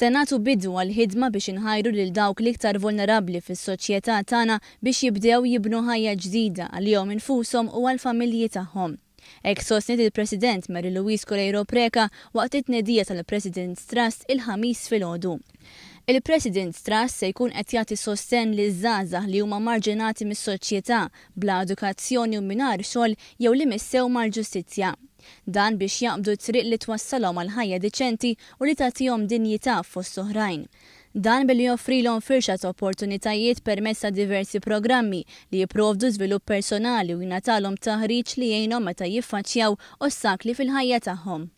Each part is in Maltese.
Se nagħtu bidu għall-ħidma biex inħajru lil dawk l-iktar vulnerabbli fis-soċjetà tagħna biex jibdew jibnu ħajja ġdida għalihom infushom u għall-familji tagħhom. Hekk sostniet il-President Mary Louise Correiro Preca waqt it-tnedija tal-President's Trust il-ħamis filgħodu. Il-President's Trust se jkun qed jagħti sostenn liż-żgħażagħ li huma marġinati mis-soċjetà bla edukazzjoni u mingħajr xogħol jew li missew mal-ġustizzja. Dan biex jaqbdu t-triq li twassalhom għal ħajja diċenti u li tagħtihom dinjità fost oħrajn. Dan billi joffrilhom firxa ta' opportunitajiet permezz ta' diversi programmi li jipprovdu żvilupp personali u jingħatalhom taħriġ li jgħinhom meta jiffaċċjaw ostakli fil-ħajja tagħhom.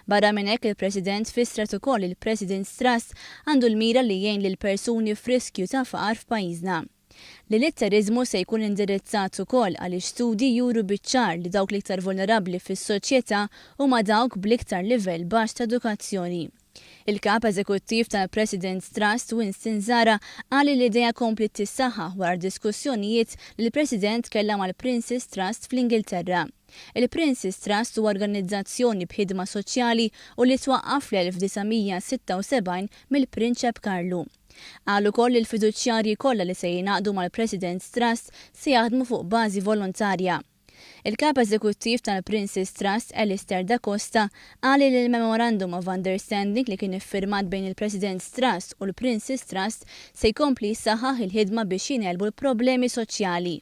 Barra minn hekk il-President fissret ukoll il-President's Trust għandu l-mira li jgħin lil persuni f'riskju ta' faqar f'pajjiżna. L-ilitterizmu se jkun indirizzat ukoll għaliex studji juru biċ-ċar li dawk l-iktar vulnerabbli fis-soċjetà huma dawk bl-iktar livell baxx ta' edukazzjoni. Il-kap eżekuttiv tal-President's Trust Winston Zara qal li l-idea kompli tissaħħaħ wara diskussjonijiet li l-President kellha mal-Prince's Trust fl-Ingilterra. Il-Prince's Trust huwa organizzazzjoni b'ħidma soċjali u li twaqqaf fl-1976 mill-Prinċep Karlu. Qal ukoll li l-fiduċjarji kollha li se jingħaqdu mal-President's Trust se jaħdmu fuq bażi volontarja. Il-kap eżekuttiv tal-Prince's Trust Alistair Da Costa qal li l-Memorandum of Understanding li kien iffirmat bejn il-President's Trust u l-Prince's Trust se jkompli jsaħħaħ il-ħidma biex jinelbu l-problemi soċjali.